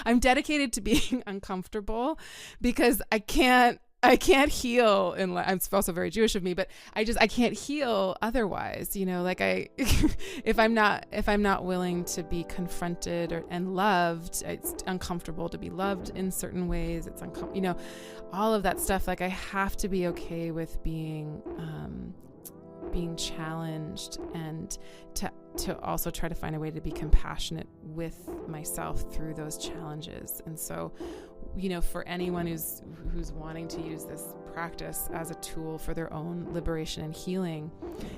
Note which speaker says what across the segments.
Speaker 1: I'm dedicated to being uncomfortable because I can't heal. And I'm also very Jewish of me, but I can't heal otherwise, like if I'm not willing to be confronted and loved, it's uncomfortable to be loved in certain ways. It's uncomfortable, all of that stuff. Like I have to be okay with being challenged, and to also try to find a way to be compassionate with myself through those challenges. And so, for anyone who's wanting to use this practice as a tool for their own liberation and healing,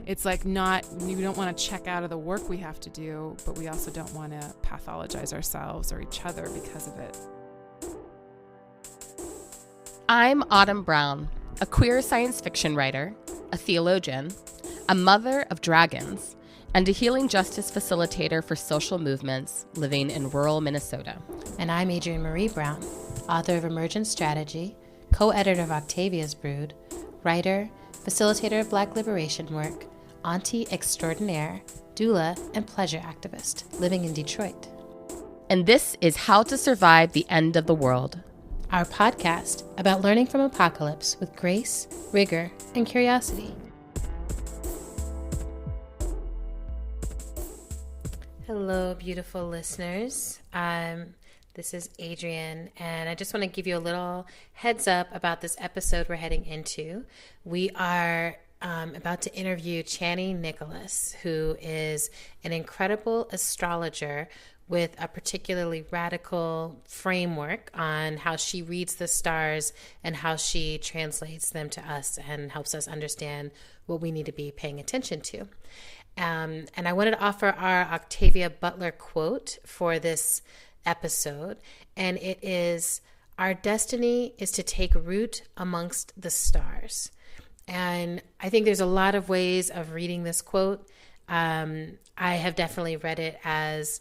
Speaker 1: it's like we don't want to check out of the work we have to do, but we also don't want to pathologize ourselves or each other because of it.
Speaker 2: I'm Autumn Brown, a queer science fiction writer, a theologian, a mother of dragons, and a healing justice facilitator for social movements living in rural Minnesota.
Speaker 3: And I'm Adrienne Marie Brown, author of Emergent Strategy, co-editor of Octavia's Brood, writer, facilitator of Black liberation work, auntie extraordinaire, doula, and pleasure activist, living in Detroit.
Speaker 2: And this is How to Survive the End of the World,
Speaker 3: our podcast about learning from apocalypse with grace, rigor, and curiosity. Hello, beautiful listeners. This is Adrienne, and I just want to give you a little heads up about this episode we're heading into. We are about to interview Chani Nicholas, who is an incredible astrologer with a particularly radical framework on how she reads the stars and how she translates them to us and helps us understand what we need to be paying attention to. And I wanted to offer our Octavia Butler quote for this episode, and it is, "Our destiny is to take root amongst the stars." And I think there's a lot of ways of reading this quote. I have definitely read it as,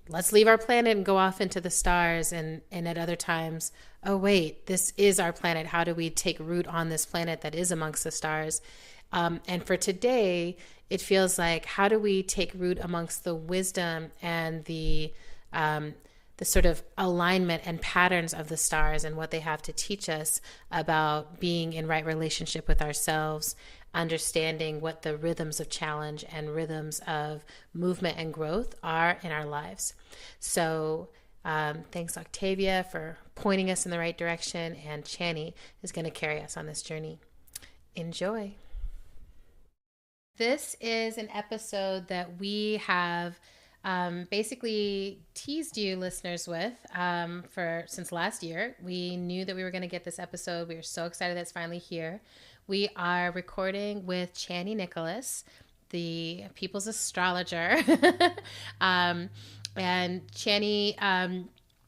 Speaker 3: let's leave our planet and go off into the stars. And at other times, oh, wait, this is our planet. How do we take root on this planet that is amongst the stars? And for today, it feels like, how do we take root amongst the wisdom and the sort of alignment and patterns of the stars and what they have to teach us about being in right relationship with ourselves, understanding what the rhythms of challenge and rhythms of movement and growth are in our lives. So thanks, Octavia, for pointing us in the right direction, and Chani is going to carry us on this journey. Enjoy. This is an episode that we have basically teased you listeners with since last year. We knew that we were going to get this episode. We are so excited that it's finally here. We are recording with Chani Nicholas, the people's astrologer. And Chani,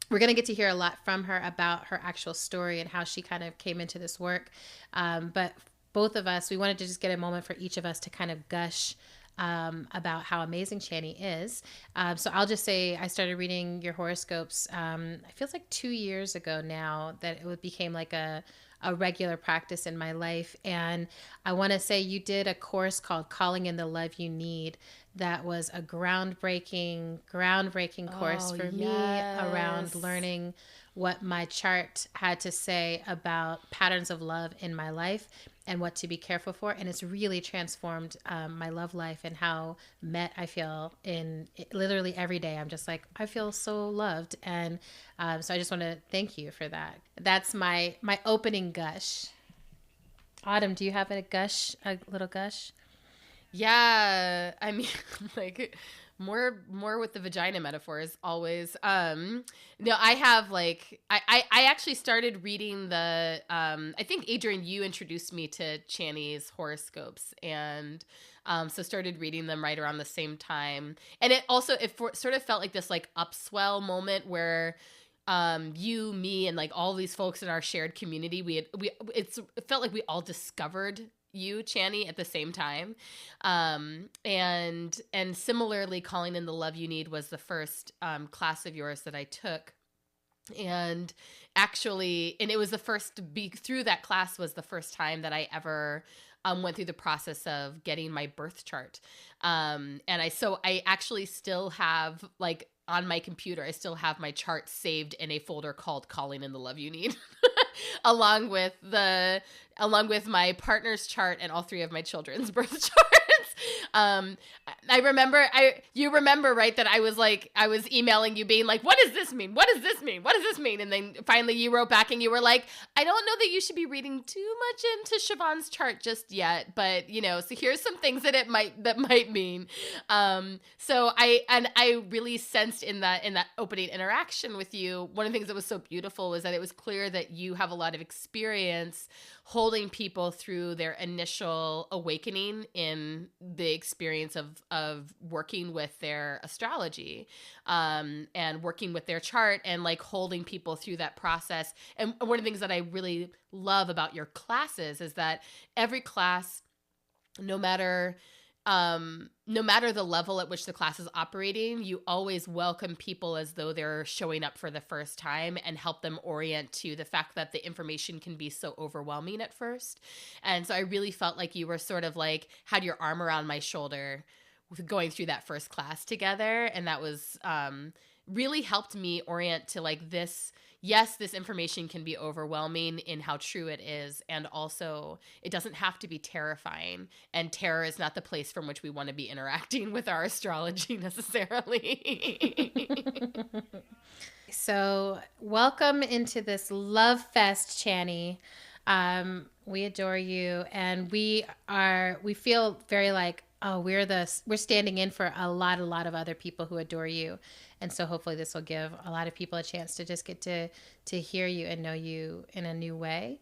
Speaker 3: we're going to get to hear a lot from her about her actual story and how she kind of came into this work. But both of us, we wanted to just get a moment for each of us to kind of gush about how amazing Chani is. So I'll just say I started reading your horoscopes, it feels like 2 years ago now that it became like a regular practice in my life. And I want to say you did a course called Calling in the Love You Need. That was a groundbreaking course for me around learning what my chart had to say about patterns of love in my life and what to be careful for. And it's really transformed my love life and how met I feel in literally every day. I'm just like, I feel so loved. And so I just want to thank you for that. That's my opening gush. Autumn, do you have a little gush?
Speaker 2: Yeah, I mean, like more with the vagina metaphors always. No, I have I actually started reading the I think Adrienne, you introduced me to Chani's horoscopes, and so started reading them right around the same time. And it sort of felt like this upswell moment where you, me, and all these folks in our shared community, it felt like we all discovered you, Chani, at the same time. And similarly, Calling in the Love You Need was the first class of yours that I took. And actually, and it was through that class was the first time that I ever went through the process of getting my birth chart. And I actually still have on my computer, I still have my chart saved in a folder called Calling in the Love You Need, along with my partner's chart and all 3 of my children's birth charts. You remember, right, that I was emailing you being like, what does this mean? What does this mean? What does this mean? And then finally you wrote back and you were like, I don't know that you should be reading too much into Siobhan's chart just yet, but so here's some things that might mean. So I really sensed in that opening interaction with you, one of the things that was so beautiful was that it was clear that you have a lot of experience holding people through their initial awakening in the experience of working with their astrology, and working with their chart, and like holding people through that process. And one of the things that I really love about your classes is that every class, no matter the level at which the class is operating, you always welcome people as though they're showing up for the first time and help them orient to the fact that the information can be so overwhelming at first. And so I really felt like you were sort of like had your arm around my shoulder going through that first class together. And that was really helped me orient to like this. Yes, this information can be overwhelming in how true it is. And also, it doesn't have to be terrifying. And terror is not the place from which we want to be interacting with our astrology necessarily.
Speaker 3: So, welcome into this love fest, Chani. We adore you. And we feel very like, oh, we're standing in for a lot of other people who adore you. And so hopefully this will give a lot of people a chance to just get to hear you and know you in a new way.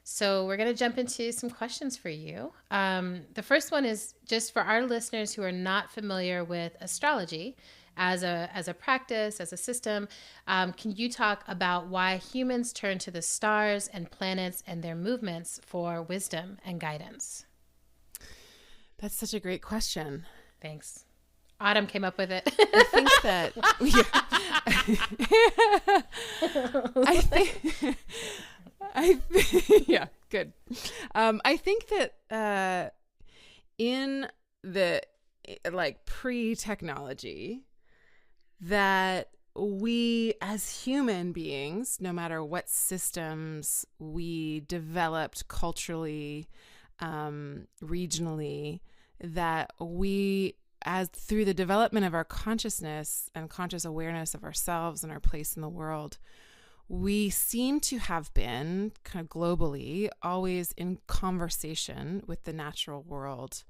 Speaker 3: So we're going to jump into some questions for you. The first one is just for our listeners who are not familiar with astrology as a practice, as a system. Can you talk about why humans turn to the stars and planets and their movements for wisdom and guidance?
Speaker 1: That's such a great question.
Speaker 3: Thanks. Autumn came up with it.
Speaker 1: I think that yeah, good. I think that in the like pre-technology, that we as human beings, no matter what systems we developed culturally, regionally, that we, as through the development of our consciousness and conscious awareness of ourselves and our place in the world, we seem to have been kind of globally always in conversation with the natural world,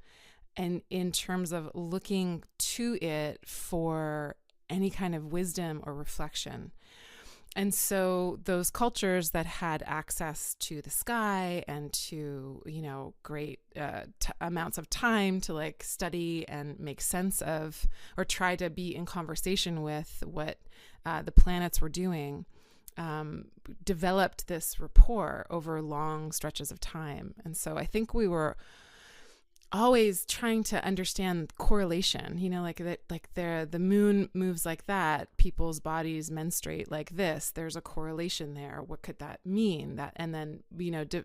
Speaker 1: and in terms of looking to it for any kind of wisdom or reflection. And so those cultures that had access to the sky and to, great amounts of time to like study and make sense of, or try to be in conversation with what the planets were doing, developed this rapport over long stretches of time. And so I think we were always trying to understand correlation, like that, like the moon moves like that, people's bodies menstruate like this, there's a correlation there. What could that mean? That, and then,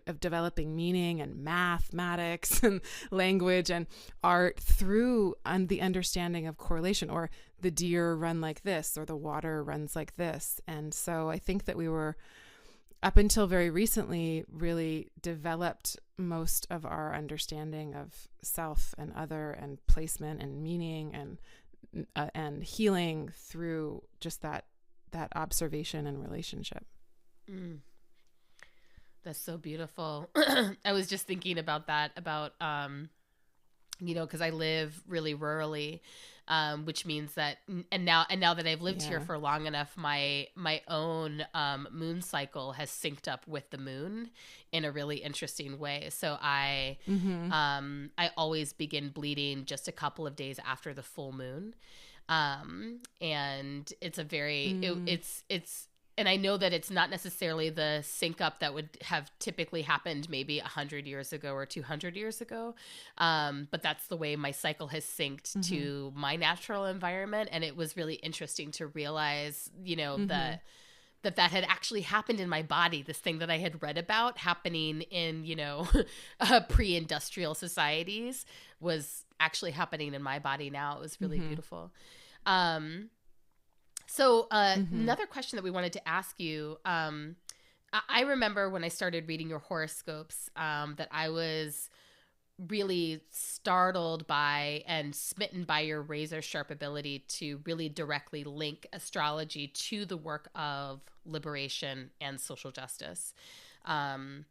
Speaker 1: of developing meaning and mathematics and language and art through the understanding of correlation, or the deer run like this, or the water runs like this. And so I think that we were, up until very recently, really developed most of our understanding of self and other and placement and meaning and healing through just that observation and relationship.
Speaker 2: That's so beautiful. I was just thinking about that, about because I live really rurally, which means that, and now that I've lived here for long enough, my own moon cycle has synced up with the moon in a really interesting way. So I always begin bleeding just a couple of days after the full moon, and it's a very it's. And I know that it's not necessarily the sync up that would have typically happened maybe 100 years ago or 200 years ago. But that's the way my cycle has synced to my natural environment. And it was really interesting to realize, that had actually happened in my body. This thing that I had read about happening in, pre-industrial societies was actually happening in my body now. It was really beautiful. So another question that we wanted to ask you, I remember when I started reading your horoscopes, that I was really startled by and smitten by your razor sharp ability to really directly link astrology to the work of liberation and social justice. And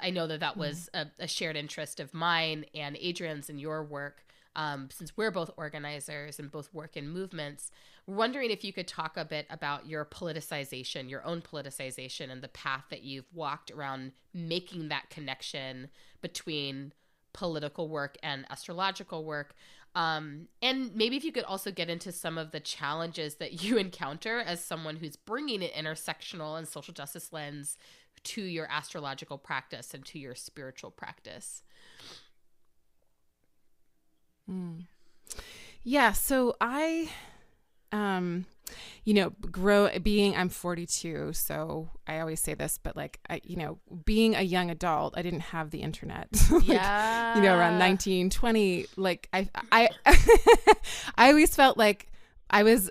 Speaker 2: I know that was a shared interest of mine and Adrian's in your work, since we're both organizers and both work in movements. We're wondering if you could talk a bit about your politicization, your own politicization, and the path that you've walked around making that connection between political work and astrological work. And maybe if you could also get into some of the challenges that you encounter as someone who's bringing an intersectional and social justice lens to your astrological practice and to your spiritual practice.
Speaker 1: Yeah. So I, I'm 42. So I always say this, but like, being a young adult, I didn't have the internet, around 19, 20, like I always felt like I was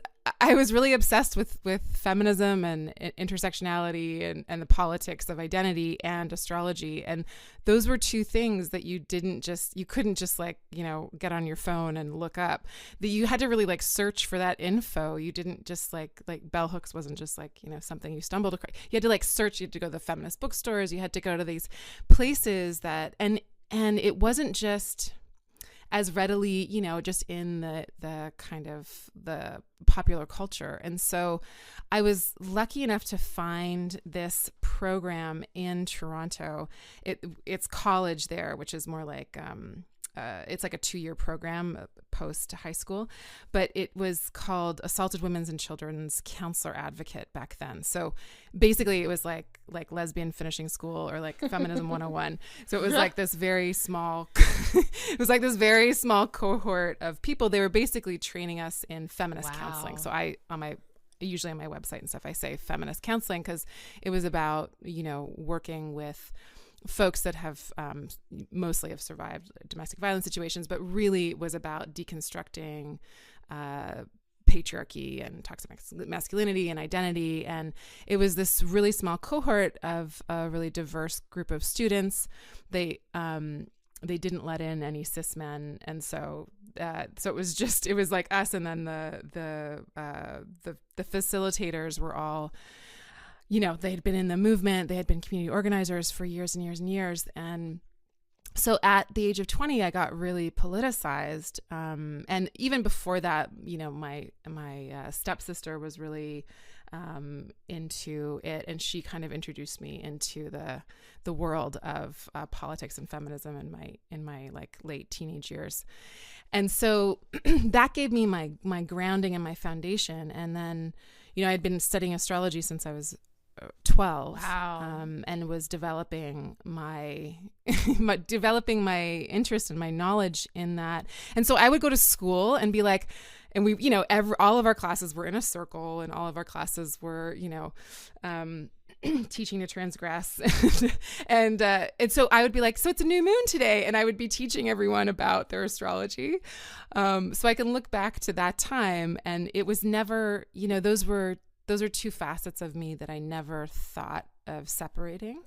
Speaker 1: really obsessed with feminism and intersectionality and the politics of identity and astrology. And those were two things that you couldn't just like, get on your phone and look up. That you had to really like search for that info. You didn't just like bell hooks wasn't just like, something you stumbled across. You had to like search, you had to go to the feminist bookstores, you had to go to these places and it wasn't just as readily, just in the kind of the popular culture. And so I was lucky enough to find this program in Toronto. It's college there, which is more like, it's like a 2-year program post high school, but it was called Assaulted Women's and Children's Counselor Advocate back then. So basically it was like lesbian finishing school or like feminism 101. So it was like this very small, cohort of people. They were basically training us in feminist counseling. So usually on my website and stuff, I say feminist counseling because it was about, working with folks that have mostly have survived domestic violence situations, but really was about deconstructing patriarchy and toxic masculinity and identity. And it was this really small cohort of a really diverse group of students. They didn't let in any cis men, and so it was like us, and then the facilitators were all, they had been in the movement, they had been community organizers for years and years and years. And so at the age of 20, I got really politicized. And even before that, my stepsister was really into it, and she kind of introduced me into the world of politics and feminism in my like late teenage years. And so that gave me my grounding and my foundation. And then, I'd been studying astrology since I was 12.
Speaker 2: Wow.
Speaker 1: And was developing my interest and my knowledge in that. And so I would go to school and be like, and we, all of our classes were in a circle, and all of our classes were, teaching to transgress. and so I would be like, so it's a new moon today. And I would be teaching everyone about their astrology. So I can look back to that time, and it was never, those are two facets of me that I never thought of separating.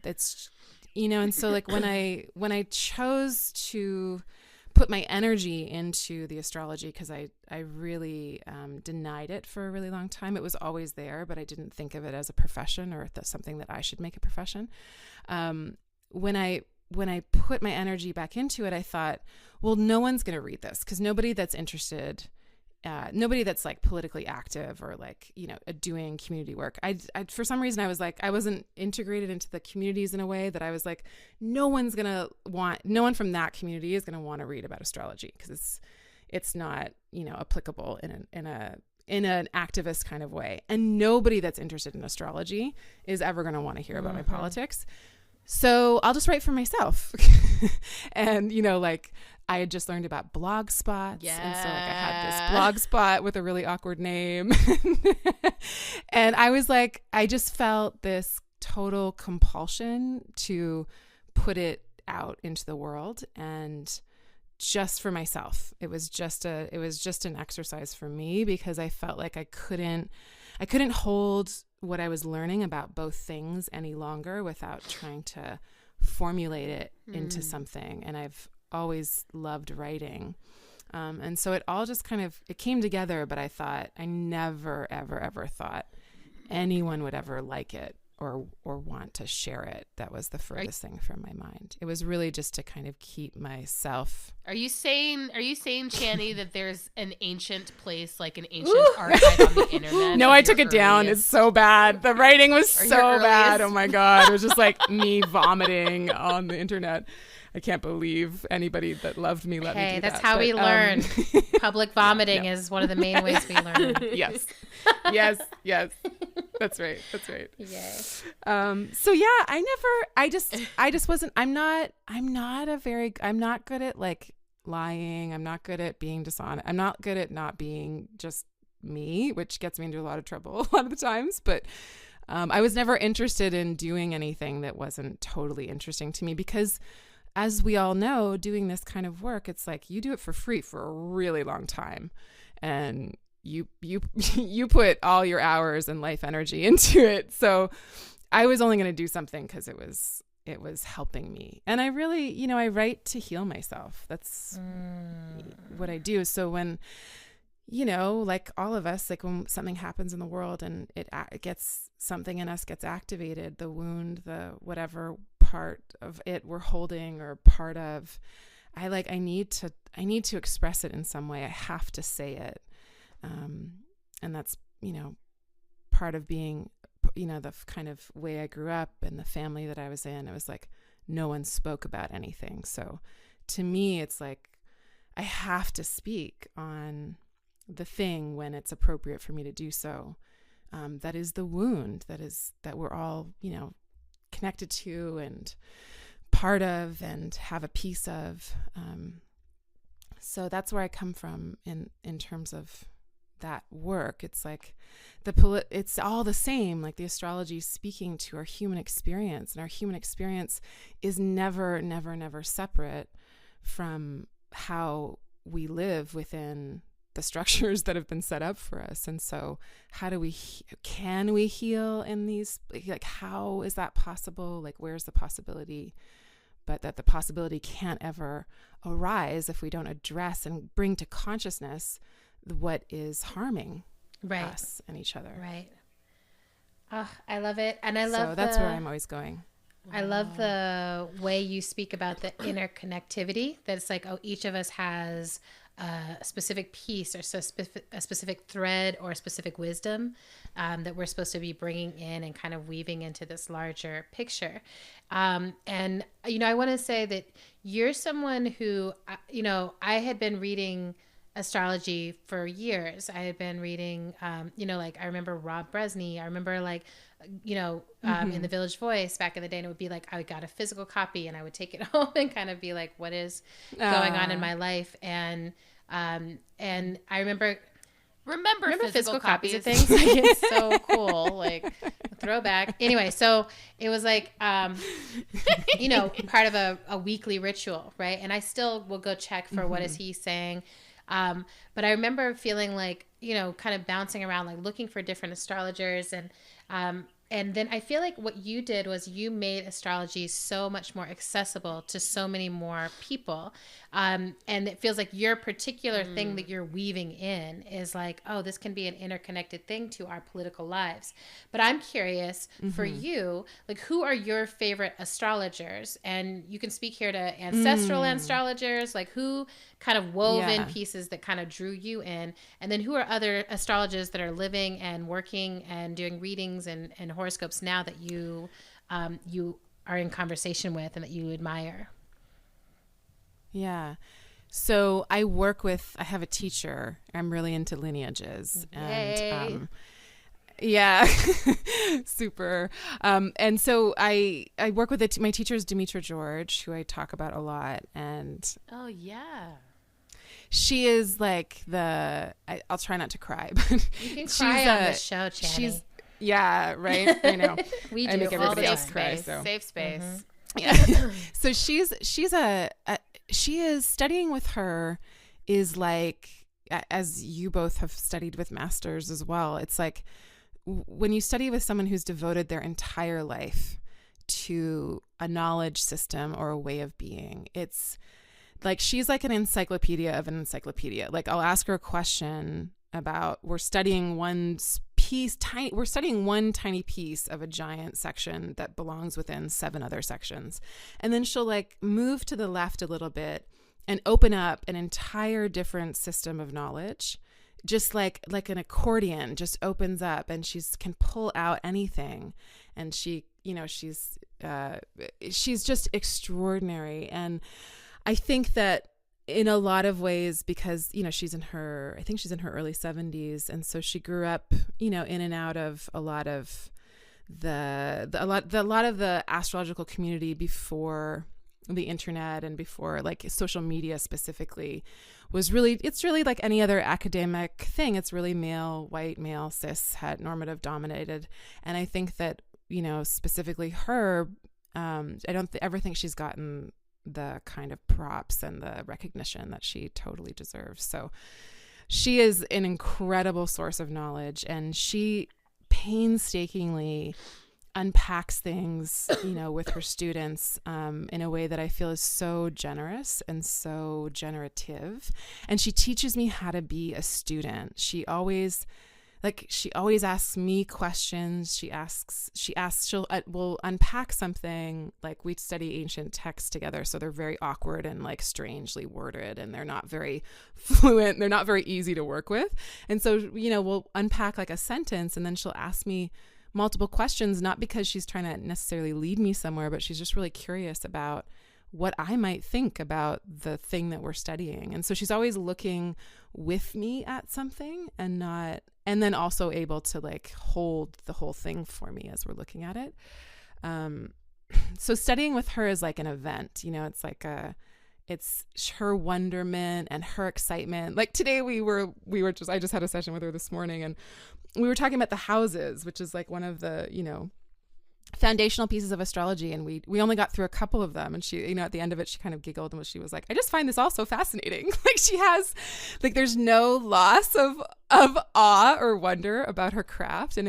Speaker 1: It's, and so like when I chose to put my energy into the astrology, because I really denied it for a really long time. It was always there, but I didn't think of it as a profession or something that I should make a profession. When I put my energy back into it, I thought, well, no one's going to read this, because nobody that's interested, nobody that's like politically active or like, doing community work. I for some reason I was like, I wasn't integrated into the communities in a way that I was like, no one from that community is going to want to read about astrology, because it's not, applicable in an activist kind of way. And nobody that's interested in astrology is ever going to want to hear about my politics. So I'll just write for myself. And, I had just learned about blog spots. Yeah. And so I had this blog spot with a really awkward name. And I was like, I just felt this total compulsion to put it out into the world and just for myself. It was just an exercise for me, because I felt like I couldn't hold what I was learning about both things any longer without trying to formulate it into something. And I've always loved writing. And so it all just it came together, but I never, ever, ever thought anyone would ever like it or want to share it. That was the furthest thing from my mind. It was really just to kind of keep myself.
Speaker 2: Are you saying, Chani, that there's an ancient place, like an ancient archive on the internet?
Speaker 1: No, I took it down. It's so bad. The writing was so bad. Oh my God. It was just like me vomiting on the internet. I can't believe anybody that loved me let me do that.
Speaker 3: Hey, that's how we learn. Public vomiting is one of the main ways we learn.
Speaker 1: Yes. That's right.
Speaker 3: Yay.
Speaker 1: So yeah, I just wasn't, I'm not good at like lying. I'm not good at being dishonest. I'm not good at not being just me, which gets me into a lot of trouble a lot of the times. But I was never interested in doing anything that wasn't totally interesting to me, because as we all know, doing this kind of work, it's like you do it for free for a really long time, and you put all your hours and life energy into it. So I was only going to do something because it was helping me. And I really, I write to heal myself. That's what I do. So when, like all of us, like when something happens in the world and it gets, something in us gets activated, the wound, the whatever part of it we're holding or part of, I need to express it in some way. I have to say it. And that's, part of being, the kind of way I grew up and the family that I was in. It was like no one spoke about anything. So to me, it's like I have to speak on the thing when it's appropriate for me to do so. That is the wound that we're all, connected to and part of and have a piece of. So that's where I come from in terms of that work. It's like it's all the same, like the astrology is speaking to our human experience, and our human experience is never, never, never separate from how we live within the structures that have been set up for us. And so can we heal in these, like, how is that possible? Like, where's the possibility? But that the possibility can't ever arise if we don't address and bring to consciousness what is harming us and each other.
Speaker 3: Right. Oh, I love it. And I love
Speaker 1: that's where I'm always going.
Speaker 3: I love the way you speak about the interconnectivity, that it's like, each of us has a specific piece or a specific thread or a specific wisdom that we're supposed to be bringing in and kind of weaving into this larger picture. And, I want to say that you're someone who, I had been reading astrology for years. I had been reading, like I remember Rob Bresney. I remember in the Village Voice back in the day, and it would be like, I got a physical copy and I would take it home and kind of be like, what is going on in my life? And I remember physical copies of things. Like, it's so cool. Like, throwback. Anyway, so it was like, part of a weekly ritual, right? And I still will go check for what is he saying. But I remember feeling like, kind of bouncing around, like looking for different astrologers. And then I feel like what you did was you made astrology so much more accessible to so many more people. And it feels like your particular thing that you're weaving in is like, this can be an interconnected thing to our political lives. But I'm curious for you, like, who are your favorite astrologers? And you can speak here to ancestral astrologers, like who kind of wove in pieces that kind of drew you in. And then who are other astrologers that are living and working and doing readings and horoscopes now that you are in conversation with and that you admire?
Speaker 1: Yeah. So I have a teacher. I'm really into lineages. And super. And so I work with my teacher is Demetra George, who I talk about a lot. And she is like I'll try not to cry, but
Speaker 3: you can cry on this show, Chani.
Speaker 1: Yeah, right. I know.
Speaker 3: We do.
Speaker 1: I make everybody else cry.
Speaker 2: Safe space.
Speaker 1: Yeah. So she is studying with her is like, as you both have studied with masters as well, it's like when you study with someone who's devoted their entire life to a knowledge system or a way of being, it's like she's like an encyclopedia of an encyclopedia. Like I'll ask her a question about, we're studying one tiny piece of a giant section that belongs within 7 other sections. And then she'll like move to the left a little bit and open up an entire different system of knowledge, just like an accordion just opens up, and can pull out anything. And she's just extraordinary. And I think that in a lot of ways, because, she's in her early 70s. And so she grew up, in and out of a lot of the astrological community before the internet and before like social media specifically it's really like any other academic thing. It's really white male, cis, normative dominated. And I think that, specifically her, I don't ever think she's gotten the kind of props and the recognition that she totally deserves. So she is an incredible source of knowledge, and she painstakingly unpacks things, with her students in a way that I feel is so generous and so generative. And she teaches me how to be a student. She always asks me questions. We'll unpack something. Like we study ancient texts together, so they're very awkward and like strangely worded, and they're not very fluent. They're not very easy to work with. And so, we'll unpack like a sentence, and then she'll ask me multiple questions, not because she's trying to necessarily lead me somewhere, but she's just really curious about what I might think about the thing that we're studying. And so she's always looking with me at something and then also able to like hold the whole thing for me as we're looking at it. So studying with her is like an event, it's like it's her wonderment and her excitement. Like today I just had a session with her this morning, and we were talking about the houses, which is like one of the, foundational pieces of astrology. And we only got through a couple of them. And she, at the end of it, she kind of giggled, and she was like, I just find this all so fascinating. Like she has, like, there's no loss of awe or wonder about her craft. And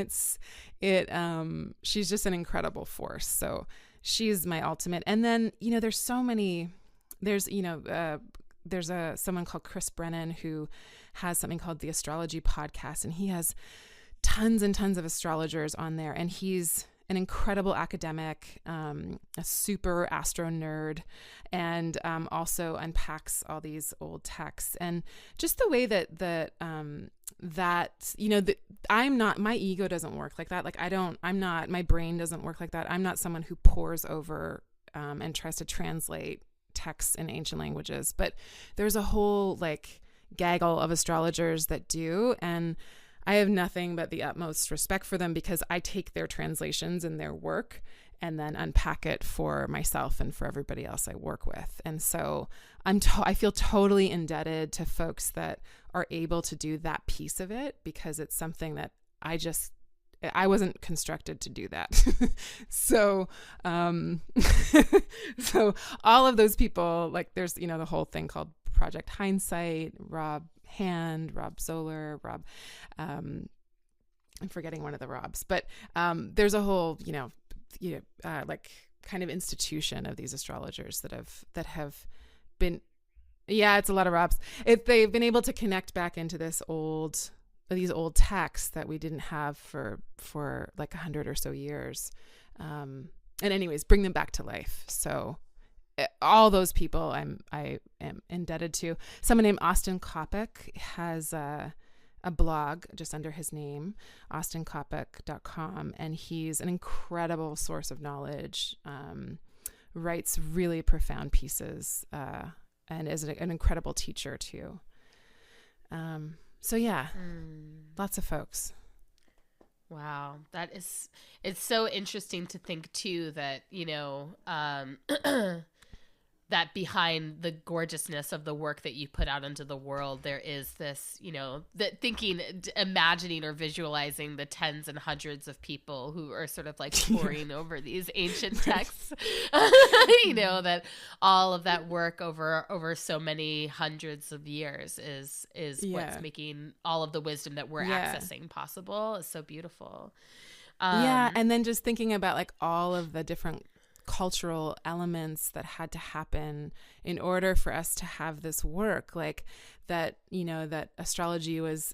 Speaker 1: she's just an incredible force. So she's my ultimate. And then, there's so many, there's someone called Chris Brennan who has something called the Astrology Podcast, and he has tons and tons of astrologers on there. And he's an incredible academic, a super astro nerd, and also unpacks all these old texts. And just the way that I'm not, my ego doesn't work like that. Like my brain doesn't work like that. I'm not someone who pores over and tries to translate texts in ancient languages, but there's a whole like gaggle of astrologers that do. And I have nothing but the utmost respect for them, because I take their translations and their work and then unpack it for myself and for everybody else I work with. And so I feel totally indebted to folks that are able to do that piece of it, because it's something that I wasn't constructed to do that. So, so all of those people, like there's, the whole thing called Project Hindsight, Rob Hand, Rob Zoller, I'm forgetting one of the Robs, but there's a whole, like kind of institution of these astrologers that have been, it's a lot of Robs. They've been able to connect back into these old texts that we didn't have for like 100 or so years. And anyways, bring them back to life. So all those people I am indebted to. Someone named Austin Kopek has a blog just under his name, austinkopek.com, and he's an incredible source of knowledge, writes really profound pieces, and is an incredible teacher too. So yeah, lots of folks.
Speaker 2: Wow. It's so interesting to think too that, that behind the gorgeousness of the work that you put out into the world, there is this, that thinking, imagining or visualizing the tens and hundreds of people who are sort of like poring over these ancient texts, that all of that work over so many hundreds of years is what's making all of the wisdom that we're accessing possible. Is so beautiful.
Speaker 1: And then just thinking about like all of the different cultural elements that had to happen in order for us to have this work, like that, that astrology was,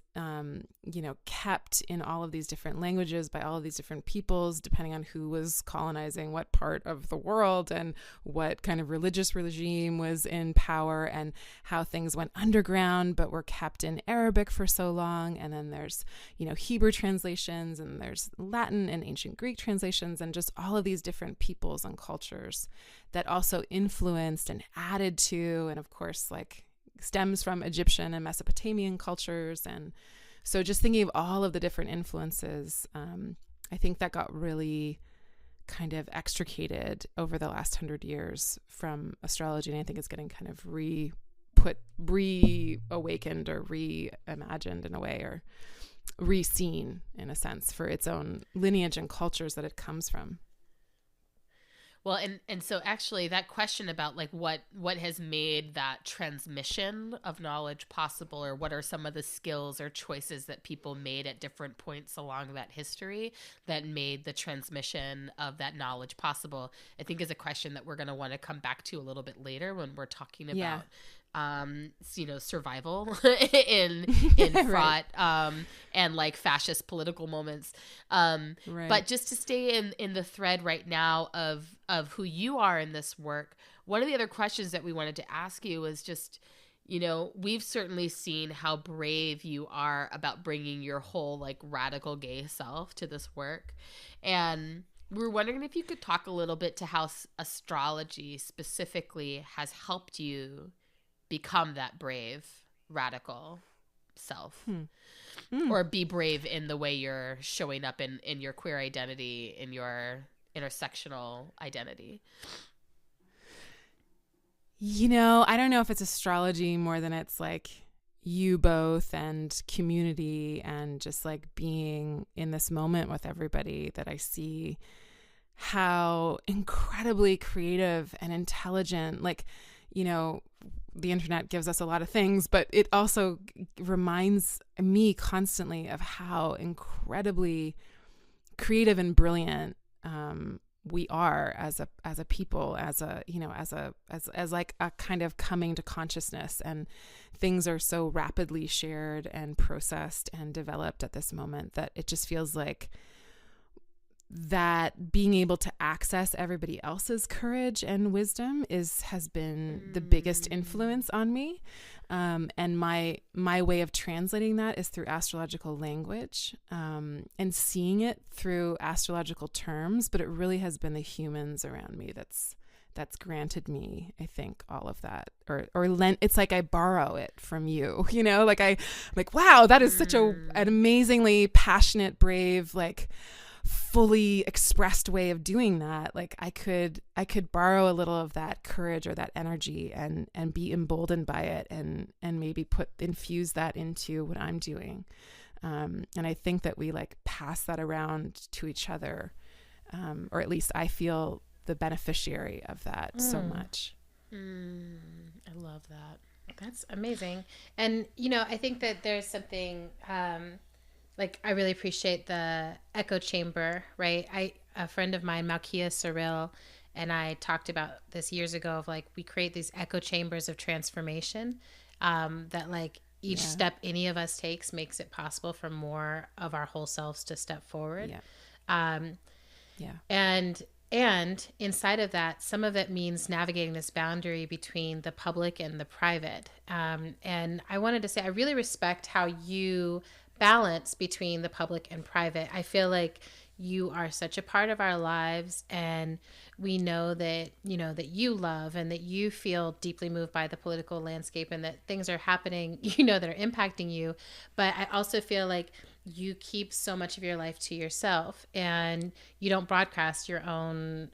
Speaker 1: kept in all of these different languages by all of these different peoples, depending on who was colonizing what part of the world and what kind of religious regime was in power, and how things went underground but were kept in Arabic for so long. And then there's, Hebrew translations, and there's Latin and ancient Greek translations, and just all of these different peoples and cultures that also influenced and added to, and of course, like stems from Egyptian and Mesopotamian cultures. And so just thinking of all of the different influences, I think that got really kind of extricated over the last 100 years from astrology. And I think it's getting kind of reawakened or reimagined in a way, or re-seen in a sense for its own lineage and cultures that it comes from.
Speaker 2: Well, and so actually that question about like what has made that transmission of knowledge possible, or what are some of the skills or choices that people made at different points along that history that made the transmission of that knowledge possible, I think is a question that we're going to want to come back to a little bit later when we're talking about survival in fraught and like fascist political moments. But just to stay in the thread right now of who you are in this work, one of the other questions that we wanted to ask you was just, we've certainly seen how brave you are about bringing your whole like radical gay self to this work. And we were wondering if you could talk a little bit to how astrology specifically has helped you become that brave, radical self, or be brave in the way you're showing up in your queer identity, in your intersectional identity.
Speaker 1: I don't know if it's astrology more than it's like you both and community and just like being in this moment with everybody, that I see how incredibly creative and intelligent, like, the internet gives us a lot of things, but it also reminds me constantly of how incredibly creative and brilliant we are as a people, as like a kind of coming to consciousness, and things are so rapidly shared and processed and developed at this moment that it just feels like that being able to access everybody else's courage and wisdom has been the biggest influence on me. And my way of translating that is through astrological language, and seeing it through astrological terms. But it really has been the humans around me that's granted me, I think, all of that, or it's like I borrow it from you, like, wow, that is such an amazingly passionate, brave, like fully expressed way of doing that. Like I could borrow a little of that courage or that energy and be emboldened by it, and maybe infuse that into what I'm doing. And I think that we like pass that around to each other, or at least I feel the beneficiary of that so much.
Speaker 2: I love that.
Speaker 3: That's amazing. And, I think that there's something, like I really appreciate the echo chamber, right? A friend of mine, Malkia Cyril, and I talked about this years ago of like, we create these echo chambers of transformation, that like each step any of us takes makes it possible for more of our whole selves to step forward. And inside of that, some of it means navigating this boundary between the public and the private. And I wanted to say, I really respect how you balance between the public and private. I feel like you are such a part of our lives, and we know that, that you love and that you feel deeply moved by the political landscape, and that things are happening, that are impacting you. But I also feel like you keep so much of your life to yourself, and you don't broadcast your own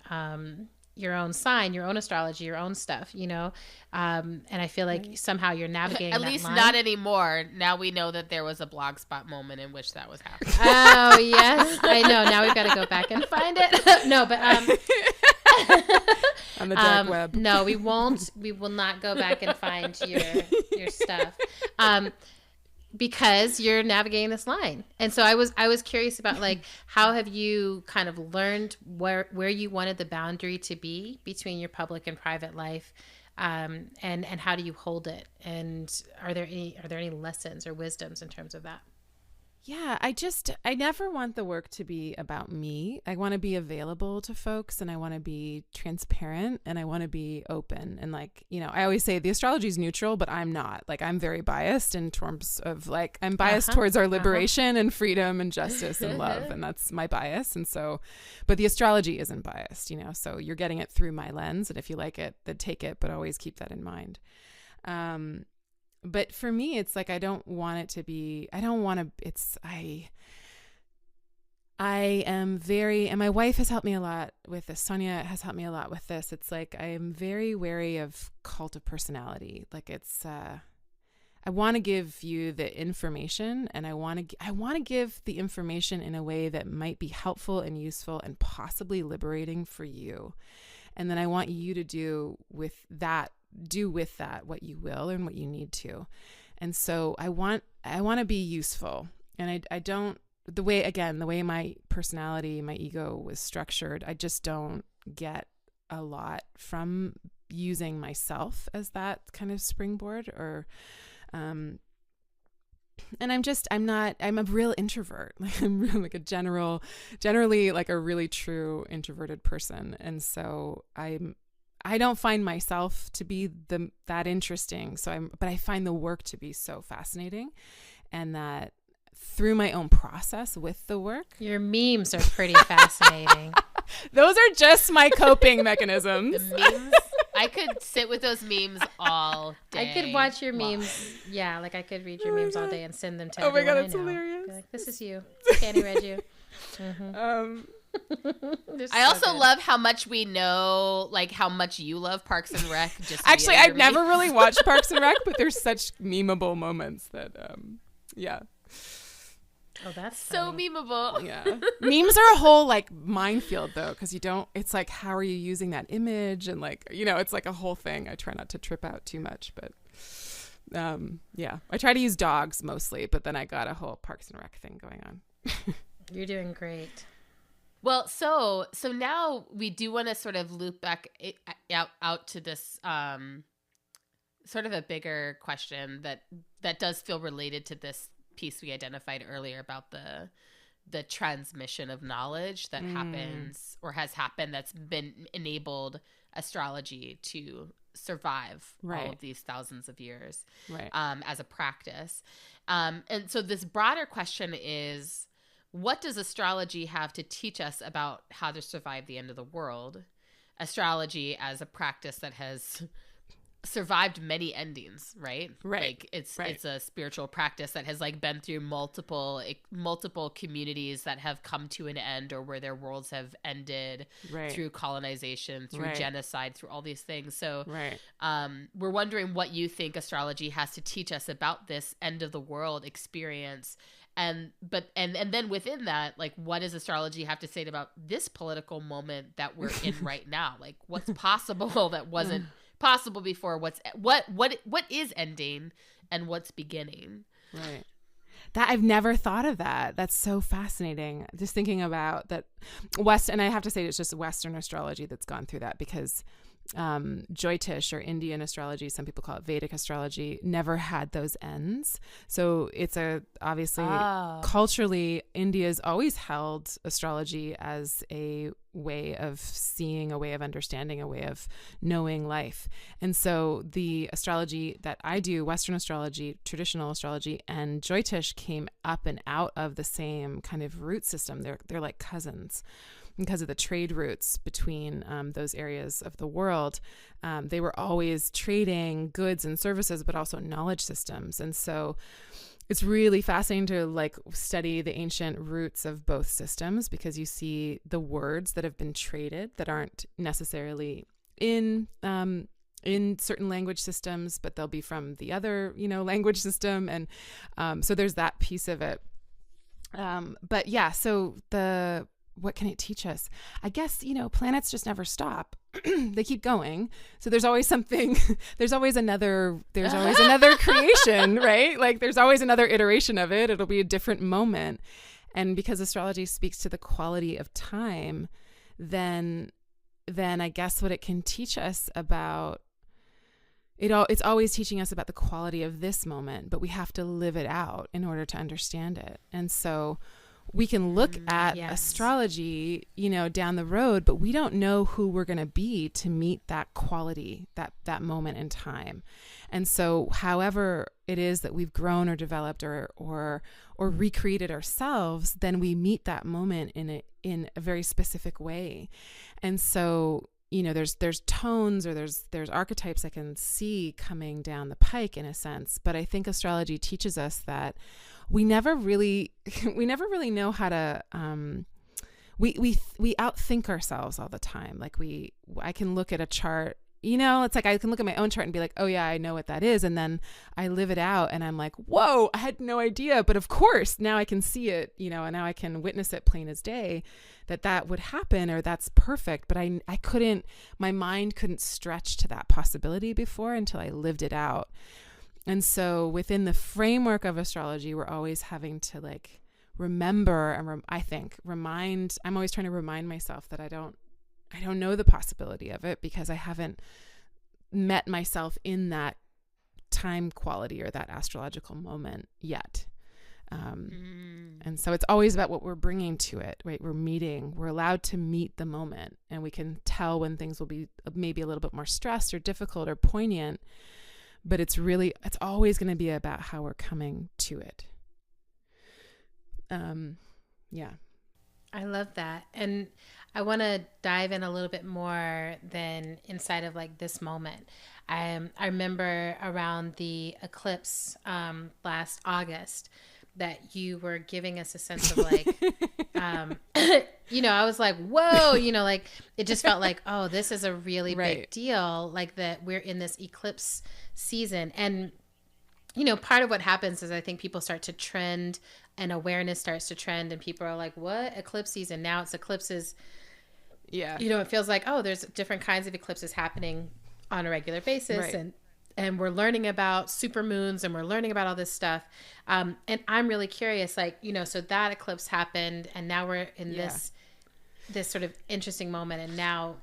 Speaker 3: your own sign, your own astrology, your own stuff, and I feel like somehow you're navigating
Speaker 2: At
Speaker 3: that
Speaker 2: least
Speaker 3: line.
Speaker 2: not anymore. Now we know that there was a Blogspot moment in which that was happening.
Speaker 3: Oh yes, I know. Now we've got to go back and find it. No, but
Speaker 1: on the dark web.
Speaker 3: No, we won't. We will not go back and find your stuff. Because you're navigating this line. And so I was curious about, like, how have you kind of learned where you wanted the boundary to be between your public and private life, and how do you hold it? And are there any lessons or wisdoms in terms of that?
Speaker 1: Yeah, I never want the work to be about me. I want to be available to folks, and I want to be transparent, and I want to be open. And like, I always say the astrology is neutral, but I'm not. Like, I'm very biased in terms of, like, I'm biased towards our liberation and freedom and justice and love. And that's my bias. And so, but the astrology isn't biased, so you're getting it through my lens. And if you like it, then take it, but always keep that in mind. But for me, it's like, I am very, and my wife has helped me a lot with this. Sonia has helped me a lot with this. It's like, I am very wary of cult of personality. Like, it's, I want to give you the information, and I want to give the information in a way that might be helpful and useful and possibly liberating for you. And then I want you to do with that what you will and what you need to. And so I want to be useful. And I don't, the way my personality, my ego was structured, I just don't get a lot from using myself as that kind of springboard, or, and I'm a real introvert. Like, I'm really like generally like a really true introverted person. And so I don't find myself to be that interesting. But I find the work to be so fascinating, and that through my own process with the work.
Speaker 3: Your memes are pretty fascinating.
Speaker 1: Those are just my coping mechanisms.
Speaker 2: The memes, I could sit with those memes all day.
Speaker 3: I could watch your memes. Yeah, like I could read your memes all day and send them to
Speaker 1: everyone.
Speaker 3: Oh my God,
Speaker 1: that's hilarious.
Speaker 3: Be like, this is you. Chani read you. Mm-hmm.
Speaker 2: I also love how much we know, like how much you love Parks and Rec.
Speaker 1: Actually, I've never really watched Parks and Rec, but there's such memeable moments that, yeah.
Speaker 3: Oh, that's
Speaker 2: so memeable.
Speaker 1: Yeah. Memes are a whole like minefield though, because it's like, how are you using that image? And like, it's like a whole thing. I try not to trip out too much, but yeah, I try to use dogs mostly, but then I got a whole Parks and Rec thing going on.
Speaker 3: You're doing great.
Speaker 2: Well, so now we do want to sort of loop back out to this sort of a bigger question that does feel related to this piece we identified earlier about the transmission of knowledge that happens or has happened, that's been enabled astrology to survive all of these thousands of years as a practice. And so this broader question is, what does astrology have to teach us about how to survive the end of the world? Astrology as a practice that has survived many endings, right? Like it's a spiritual practice that has like been through multiple communities that have come to an end, or where their worlds have ended through colonization, through genocide, through all these things. So we're wondering what you think astrology has to teach us about this end of the world experience. And then within that, like, what does astrology have to say about this political moment that we're in right now? Like, what's possible that wasn't possible before? What is ending and what's beginning?
Speaker 1: Right. That I've never thought of that. That's so fascinating. Just thinking about that and I have to say it's just Western astrology that's gone through that, because Jyotish, or Indian astrology, some people call it Vedic astrology, never had those ends. So it's obviously culturally, India's always held astrology as a way of seeing, a way of understanding, a way of knowing life. And so the astrology that I do, Western astrology, traditional astrology, and Jyotish came up and out of the same kind of root system. They're like cousins. Because of the trade routes between those areas of the world, they were always trading goods and services, but also knowledge systems. And so it's really fascinating to like study the ancient roots of both systems, because you see the words that have been traded that aren't necessarily in certain language systems, but they'll be from the other, language system. And so there's that piece of it. But yeah, so what can it teach us? I guess, planets just never stop. They keep going. So there's always something, there's always another creation, right? Like there's always another iteration of it. It'll be a different moment. And because astrology speaks to the quality of time, then I guess what it can teach us about it's always teaching us about the quality of this moment, but we have to live it out in order to understand it. And so we can look at astrology, down the road, but we don't know who we're going to be to meet that quality, that moment in time. And so however it is that we've grown or developed or recreated ourselves, then we meet that moment in a very specific way. And so, there's tones or there's archetypes I can see coming down the pike in a sense, but I think astrology teaches us that we never really know how to, we outthink ourselves all the time. Like I can look at a chart, it's like I can look at my own chart and be like, oh yeah, I know what that is. And then I live it out and I'm like, whoa, I had no idea. But of course, now I can see it, and now I can witness it plain as day that would happen or that's perfect. But my mind couldn't stretch to that possibility before until I lived it out. And so within the framework of astrology, we're always having to like remember and I'm always trying to remind myself that I don't know the possibility of it because I haven't met myself in that time quality or that astrological moment yet. And so it's always about what we're bringing to it, right? We're allowed to meet the moment, and we can tell when things will be maybe a little bit more stressed or difficult or poignant, but it's always going to be about how we're coming to it. Yeah.
Speaker 3: I love that. And I want to dive in a little bit more than inside of like this moment. I remember around the eclipse last August that you were giving us a sense of like, I was like, whoa, like it just felt like, oh, this is a really big deal. Like that we're in this eclipse season. And, part of what happens is I think people start to trend and awareness starts to trend and people are like, what? Eclipse season? Now it's eclipses. Yeah. It feels like, oh, there's different kinds of eclipses happening on a regular basis. Right. And we're learning about supermoons and we're learning about all this stuff. And I'm really curious, like, so that eclipse happened and now we're in this sort of interesting moment. And now,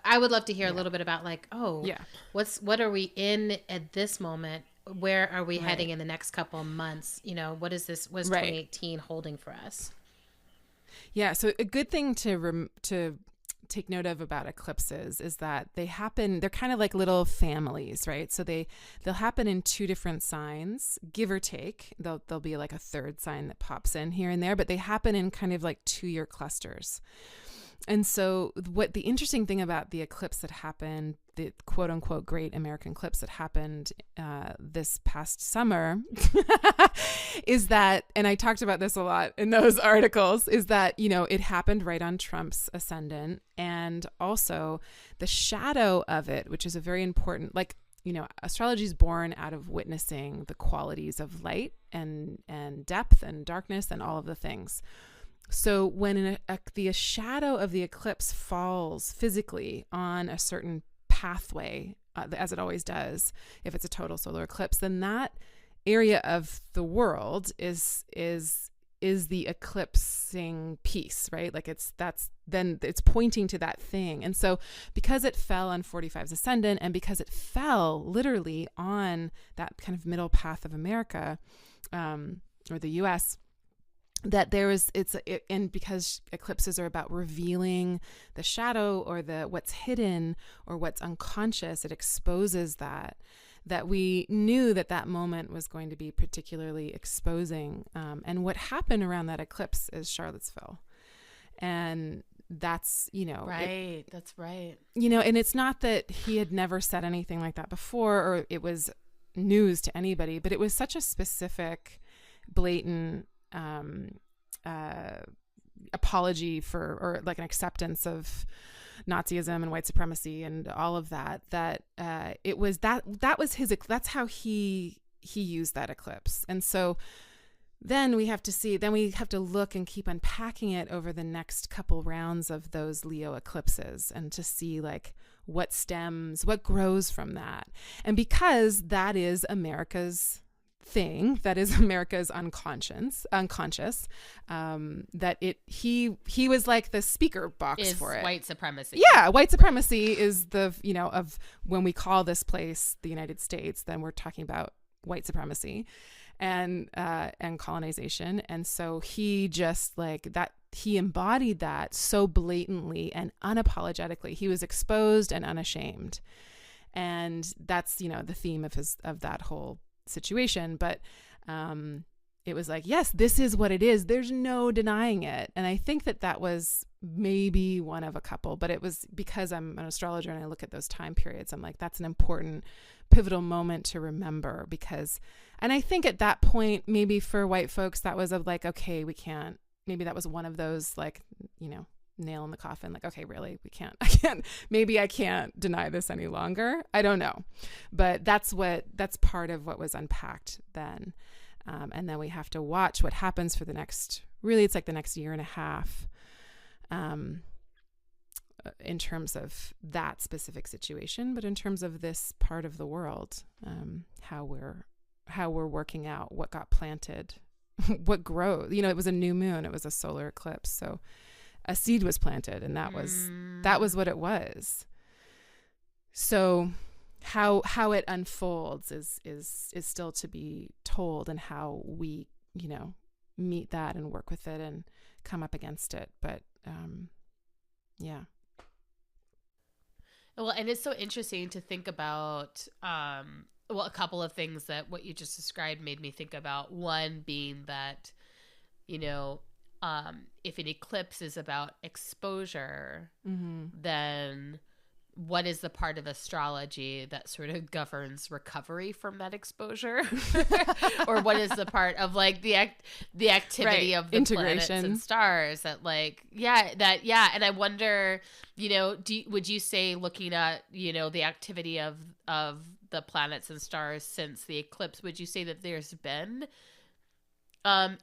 Speaker 3: I would love to hear a little bit about like, what are we in at this moment? Where are we heading in the next couple of months? What is 2018 holding for us?
Speaker 1: Yeah. So a good thing to take note of about eclipses is that they're kind of like little families, right? So they'll happen in two different signs, give or take. There'll be like a third sign that pops in here and there, but they happen in kind of like 2-year clusters. And so what the interesting thing about the eclipse that happened, the quote unquote great American eclipse that happened this past summer is that, and I talked about this a lot in those articles, is that, it happened right on Trump's ascendant. And also the shadow of it, which is a very important, like, astrology is born out of witnessing the qualities of light and depth and darkness and all of the things. So when the shadow of the eclipse falls physically on a certain pathway, as it always does, if it's a total solar eclipse, then that area of the world is the eclipsing piece, right? Like it's pointing to that thing. And so because it fell on 45's ascendant and because it fell literally on that kind of middle path of America, or the US, that and because eclipses are about revealing the shadow or what's hidden or what's unconscious, it exposes that we knew that moment was going to be particularly exposing. And what happened around that eclipse is Charlottesville. And that's,
Speaker 2: right. That's right.
Speaker 1: And it's not that he had never said anything like that before, or it was news to anybody, but it was such a specific, blatant apology for, or like an acceptance of Nazism and white supremacy and all of that, it was that was his, that's how he used that eclipse. And so then we have to look and keep unpacking it over the next couple rounds of those Leo eclipses, and to see like what grows from that. And because that is America's thing, that is America's unconscious, that he was like the speaker box for it.
Speaker 2: White supremacy.
Speaker 1: Yeah, white supremacy is the, of when we call this place the United States, then we're talking about white supremacy and colonization. And so he just like that, he embodied that so blatantly and unapologetically. He was exposed and unashamed. And that's, the theme of that whole situation. But it was like, yes, this is what it is. There's no denying it. And I think that was maybe one of a couple, but it was because I'm an astrologer and I look at those time periods. I'm like, that's an important pivotal moment to remember, and I think at that point, maybe for white folks, that was of like, okay, we can't, maybe that was one of those like, nail in the coffin, like, okay, really, maybe I can't deny this any longer. I don't know. But that's part of what was unpacked then. And then we have to watch what happens for the next year and a half, in terms of that specific situation, but in terms of this part of the world, how we're working out what got planted, what grows. It was a new moon, it was a solar eclipse, so a seed was planted, and that was what it was. So how it unfolds is still to be told, and how we meet that and work with it and come up against it. But yeah.
Speaker 2: Well, and it's so interesting to think about, a couple of things that what you just described made me think about. One being that, if an eclipse is about exposure, then what is the part of astrology that sort of governs recovery from that exposure? Or what is the part of like the activity of the planets and stars that like, and I wonder, would you say, looking at, the activity of the planets and stars since the eclipse, would you say that there's been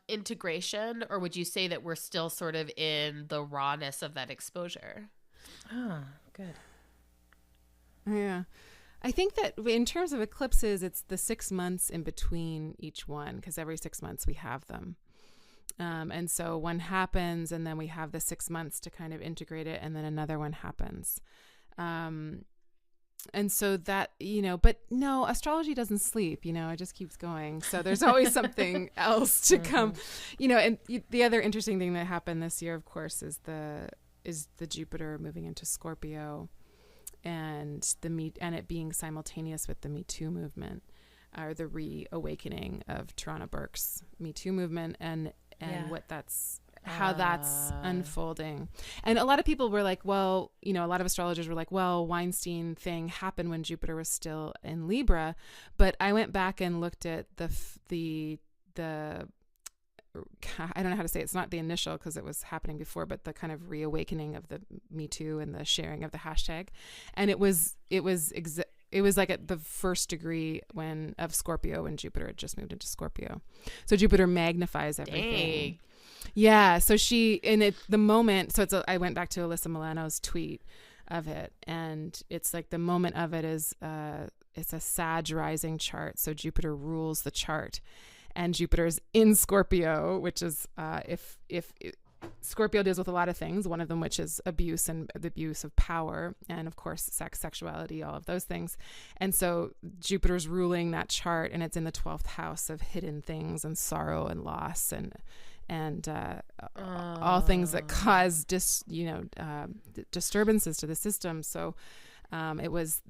Speaker 2: integration, or would you say that we're still sort of in the rawness of that exposure?
Speaker 3: Oh, good.
Speaker 1: Yeah. I think that in terms of eclipses, it's the 6 months in between each one, because every 6 months we have them. And so one happens, and then we have the 6 months to kind of integrate it, and then another one happens. And so that, but no, astrology doesn't sleep, it just keeps going. So there's always something else to come, and the other interesting thing that happened this year, of course, is the Jupiter moving into Scorpio, and it being simultaneous with the Me Too movement, or the reawakening of Tarana Burke's Me Too movement, and what that's, how that's unfolding. And a lot of people were like, well, a lot of astrologers were like, well, Weinstein thing happened when Jupiter was still in Libra. But I went back and looked at the I don't know how to say it. It's not the initial, because it was happening before, but the kind of reawakening of the Me Too and the sharing of the hashtag. And it was like at the first degree of Scorpio, when Jupiter had just moved into Scorpio. So Jupiter magnifies everything.
Speaker 2: Dang.
Speaker 1: Yeah. So the moment, so I went back to Alyssa Milano's tweet of it, and it's like the moment of it is, it's a Sag rising chart. So Jupiter rules the chart, and Jupiter's in Scorpio, which is, if Scorpio deals with a lot of things, one of them which is abuse and the abuse of power, and of course sex, sexuality, all of those things. And so Jupiter's ruling that chart, and it's in the 12th house of hidden things and sorrow and loss and all things that cause disturbances to the system. So that's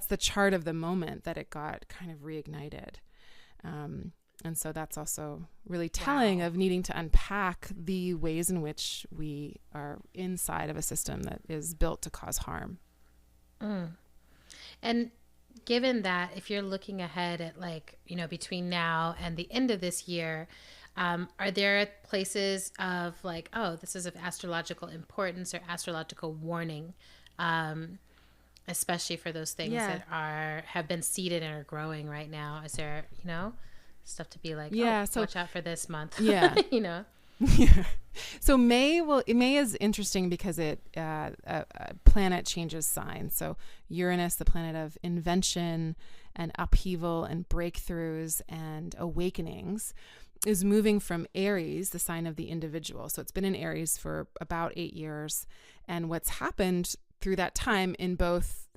Speaker 1: the chart of the moment that it got kind of reignited. And so that's also really telling of needing to unpack the ways in which we are inside of a system that is built to cause harm.
Speaker 3: And given that, if you're looking ahead at like, you know, between now and the end of this year, are there places of like, oh, this is of astrological importance or astrological warning, especially for those things that have been seeded and are growing right now? Is there, you know, stuff to be like, so watch out for this month?
Speaker 1: Yeah.
Speaker 3: You know?
Speaker 1: Yeah. So May is interesting because it a planet changes signs. So Uranus, the planet of invention and upheaval and breakthroughs and awakenings, is moving from Aries, the sign of the individual. So it's been in Aries for about 8 years. And what's happened through that time, in both,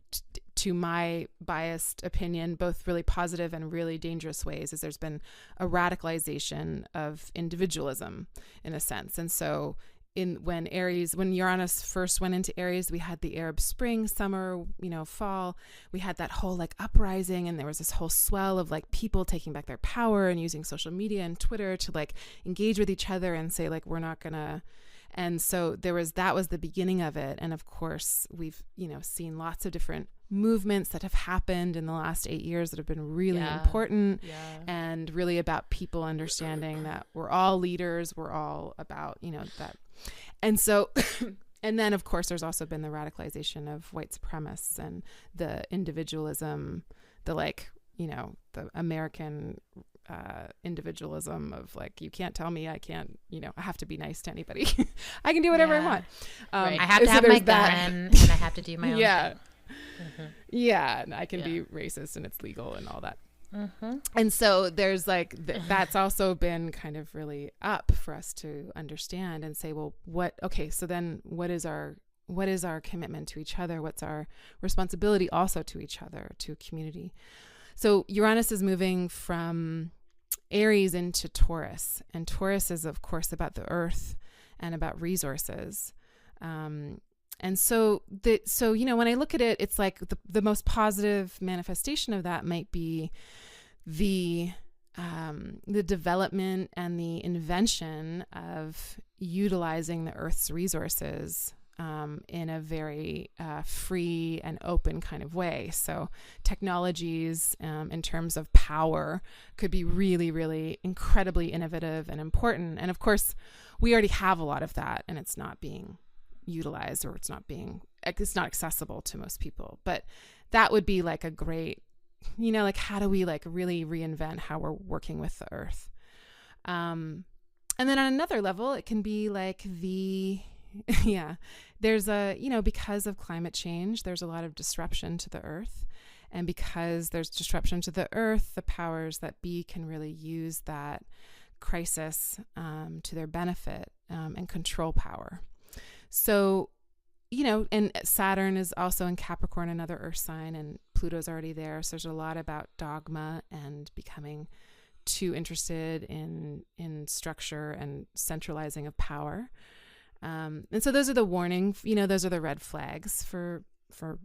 Speaker 1: to my biased opinion, both really positive and really dangerous ways, is there's been a radicalization of individualism in a sense. And so when Uranus first went into Aries, we had the Arab Spring, summer, you know, fall. We had that whole like uprising, and there was this whole swell of like people taking back their power and using social media and Twitter to like engage with each other and say like, we're not gonna. And so that was the beginning of it. And of course, we've, you know, seen lots of different movements that have happened in the last 8 years that have been really important and really about people understanding that we're all leaders. We're all about, you know, that. And so, and then of course, there's also been the radicalization of white supremacists and the individualism, the like, you know, the American individualism of like, you can't tell me I can't, you know, I have to be nice to anybody. I can do whatever I want.
Speaker 3: I have to have my gun and I have to do my own thing. Mm-hmm.
Speaker 1: Yeah, and I can be racist and it's legal and all that. Mm-hmm. And so there's like that's also been kind of really up for us to understand and say, well, so then what is our commitment to each other? What's our responsibility also to each other, to a community? So Uranus is moving from Aries into Taurus, and Taurus is of course about the earth and about resources. And so you know, when I look at it, it's like the most positive manifestation of that might be the development and the invention of utilizing the earth's resources in a very free and open kind of way. So technologies in terms of power could be really, really incredibly innovative and important. And of course, we already have a lot of that, and it's not being utilized, or it's not accessible to most people. But that would be like a great, you know, like how do we like really reinvent how we're working with the earth? And then on another level, it can be like there's because of climate change, there's a lot of disruption to the earth. And because there's disruption to the earth, the powers that be can really use that crisis to their benefit and control power. So, you know, and Saturn is also in Capricorn, another earth sign, and Pluto's already there. So there's a lot about dogma and becoming too interested in structure and centralizing of power. And so those are the warning, you know, those are the red flags for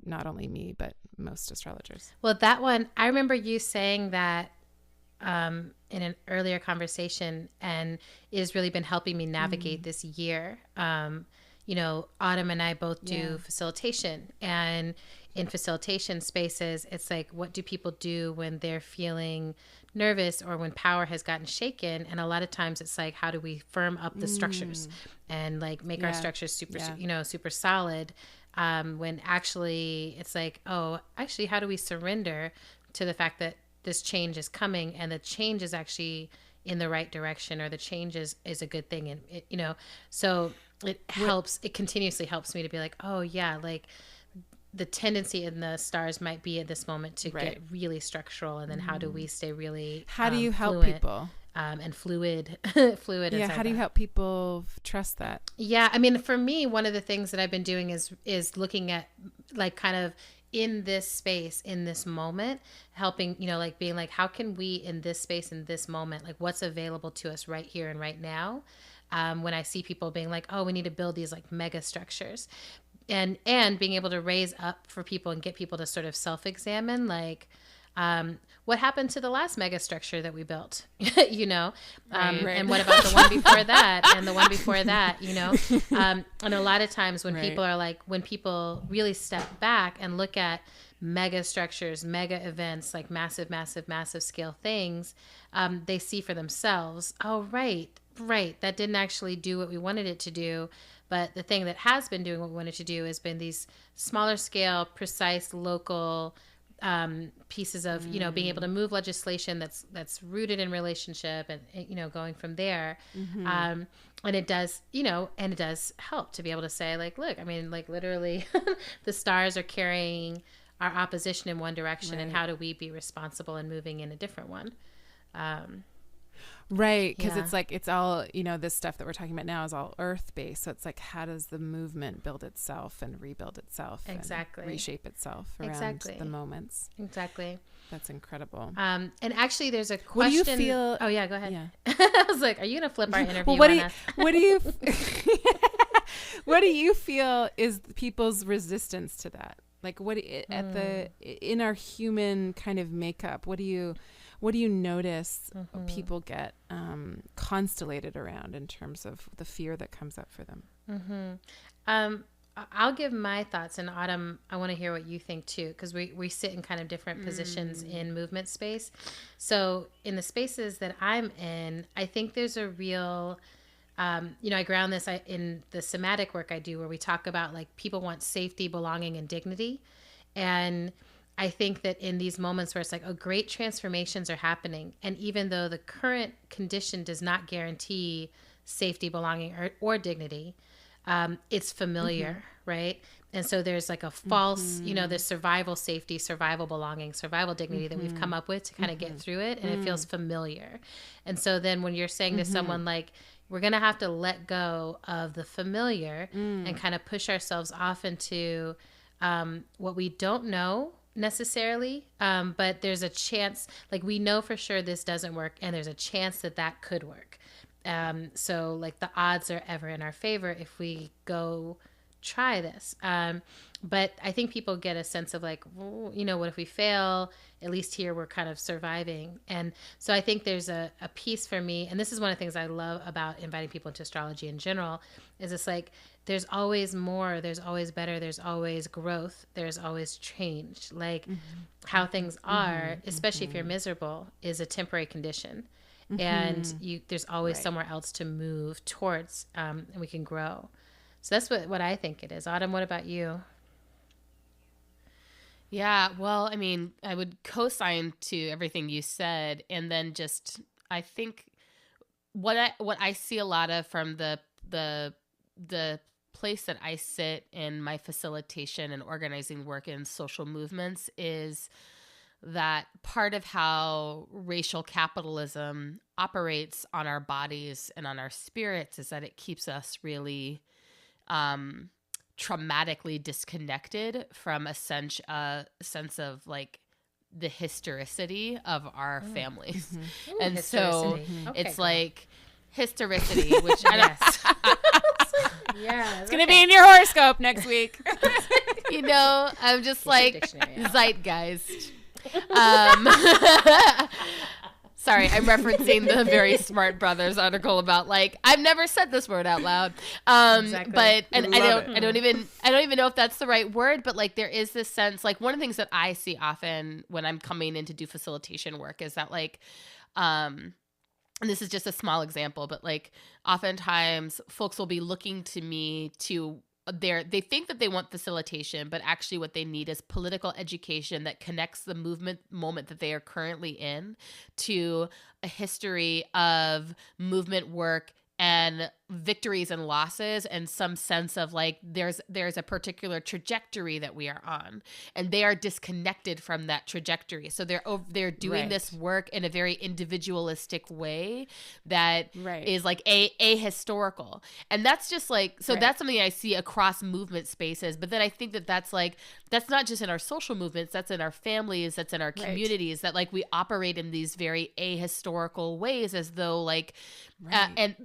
Speaker 1: not only me, but most astrologers.
Speaker 3: Well, that one, I remember you saying that in an earlier conversation, and it has really been helping me navigate this year. You know, Autumn and I both do facilitation, and in facilitation spaces, it's like, what do people do when they're feeling nervous or when power has gotten shaken? And a lot of times it's like, how do we firm up the structures and like make our structures super solid? When actually it's like, oh, actually, how do we surrender to the fact that this change is coming, and the change is actually in the right direction, or the change is a good thing. And it, you know, so it continuously helps me to be like, oh yeah, like the tendency in the stars might be at this moment to get really structural. And then how do we stay really,
Speaker 1: how do you help people?
Speaker 3: And fluid.
Speaker 1: Yeah. How do you help people trust that?
Speaker 3: Yeah. I mean, for me, one of the things that I've been doing is looking at like kind of in this space, in this moment, helping, you know, like being like, how can we in this space, in this moment, like what's available to us right here and right now? When I see people being like, oh, we need to build these like mega structures, and being able to raise up for people and get people to sort of self-examine, like, what happened to the last mega structure that we built, you know, and what about the one before that and the one before that, you know? And a lot of times when people are like, when people really step back and look at mega structures, mega events, like massive, massive, massive scale things, they see for themselves, oh, right, that didn't actually do what we wanted it to do. But the thing that has been doing what we wanted to do has been these smaller scale, precise, local pieces of, being able to move legislation that's rooted in relationship and, going from there. And it does, and it does help to be able to say, like, look, I mean, like, literally the stars are carrying our opposition in one direction, and how do we be responsible in moving in a different one?
Speaker 1: Right, because it's like, it's all, this stuff that we're talking about now is all earth-based. So it's like, how does the movement build itself and rebuild itself
Speaker 3: exactly,
Speaker 1: and reshape itself around the moments?
Speaker 3: Exactly.
Speaker 1: That's incredible.
Speaker 3: And actually, there's a question.
Speaker 1: What do you feel?
Speaker 3: Oh, yeah, go ahead.
Speaker 1: Yeah.
Speaker 3: I was like, are you going to flip our interview
Speaker 1: Well, what do you what do you feel is people's resistance to that? Like, in our human kind of makeup, what do you notice people get constellated around in terms of the fear that comes up for them?
Speaker 3: I'll give my thoughts, and Autumn, I want to hear what you think too, because we sit in kind of different positions in movement space. So in the spaces that I'm in, I think there's a real, I ground this in the somatic work I do, where we talk about, like, people want safety, belonging, and dignity. And I think that in these moments where it's like, oh, great transformations are happening, and even though the current condition does not guarantee safety, belonging, or dignity, it's familiar, right? And so there's like a false, there's survival safety, survival belonging, survival dignity that we've come up with to kind of get through it, and it feels familiar. And so then when you're saying to someone, like, we're going to have to let go of the familiar and kind of push ourselves off into what we don't know necessarily, but there's a chance, like, we know for sure this doesn't work, and there's a chance that could work. So, like, the odds are ever in our favor if we go try this. But I think people get a sense of, like, well, what if we fail? At least here we're kind of surviving. And so I think there's a piece for me, and this is one of the things I love about inviting people into astrology in general, is it's like, there's always more, there's always better, there's always growth, there's always change. Like, how things are, especially if you're miserable, is a temporary condition. And there's always somewhere else to move towards, and we can grow. So that's what I think it is. Autumn, what about you?
Speaker 2: Yeah, well, I mean, I would co-sign to everything you said, and then just, I think what I see a lot of from the place that I sit in my facilitation and organizing work in social movements is that part of how racial capitalism operates on our bodies and on our spirits is that it keeps us really traumatically disconnected from a sense of, like, the historicity of our families.
Speaker 3: Ooh,
Speaker 2: and
Speaker 3: historicity.
Speaker 2: So
Speaker 3: okay,
Speaker 2: it's like historicity, which I don't.
Speaker 3: Yeah,
Speaker 1: it's gonna be in your horoscope next week.
Speaker 2: I'm just like zeitgeist. Sorry, I'm referencing the Very Smart Brothers article about, like, I've never said this word out loud.
Speaker 3: Exactly.
Speaker 2: But I don't even know if that's the right word, but, like, there is this sense, like, one of the things that I see often when I'm coming in to do facilitation work is that, like, and this is just a small example, but, like, oftentimes folks will be looking to me to they think that they want facilitation, but actually what they need is political education that connects the movement moment that they are currently in to a history of movement work and victories and losses, and some sense of, like, there's a particular trajectory that we are on, and they are disconnected from that trajectory. So they're doing this work in a very individualistic way that is, like, ahistorical. And that's just, like, so that's something I see across movement spaces. But then I think that's not just in our social movements, that's in our families, that's in our communities, that, like, we operate in these very ahistorical ways, as though, like, and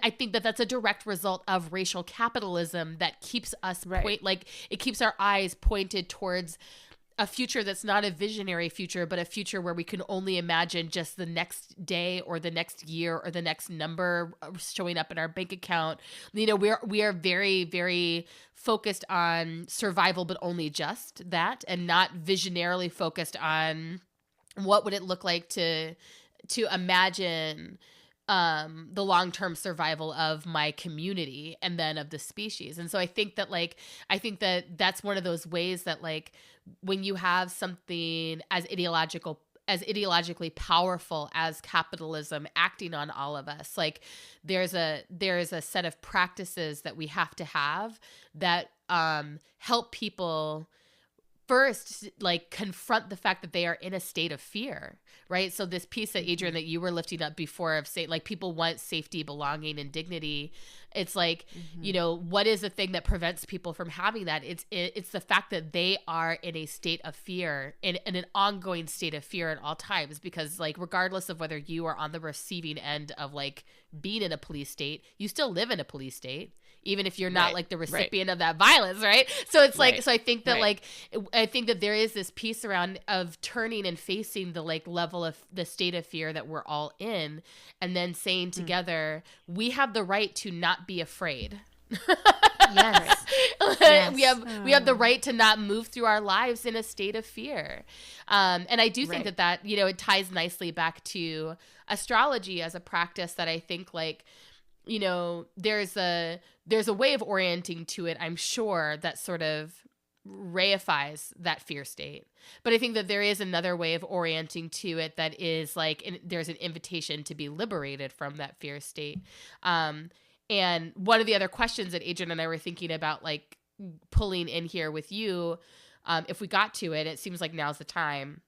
Speaker 2: I think that's a direct result of racial capitalism that keeps us it keeps our eyes pointed towards a future that's not a visionary future, but a future where we can only imagine just the next day or the next year or the next number showing up in our bank account. You know, we are very, very focused on survival, but only just that, and not visionarily focused on what would it look like to imagine the long-term survival of my community and then of the species. And so I think that that's one of those ways that, like, when you have something as ideologically powerful as capitalism acting on all of us, like there is a set of practices that we have to have that help people first, like, confront the fact that they are in a state of fear, right? So this piece that, Adrian, that you were lifting up before of, say, like, people want safety, belonging, and dignity. It's like, you know, what is the thing that prevents people from having that? It's the fact that they are in a state of fear, in an ongoing state of fear at all times, because, like, regardless of whether you are on the receiving end of, like, being in a police state, you still live in a police state, even if you're not like the recipient of that violence, right? So it's like, so I think that like, I think that there is this piece around of turning and facing the, like, level of the state of fear that we're all in, and then saying together, we have the right to not be afraid.
Speaker 3: Yes.
Speaker 2: We have the right to not move through our lives in a state of fear. And I do think that, you know, it ties nicely back to astrology as a practice that I think, like, you know, there's a way of orienting to it, I'm sure, that sort of reifies that fear state. But I think that there is another way of orienting to it that is like, there's an invitation to be liberated from that fear state. And one of the other questions that Adrian and I were thinking about, like, pulling in here with you, if we got to it, it seems like now's the time,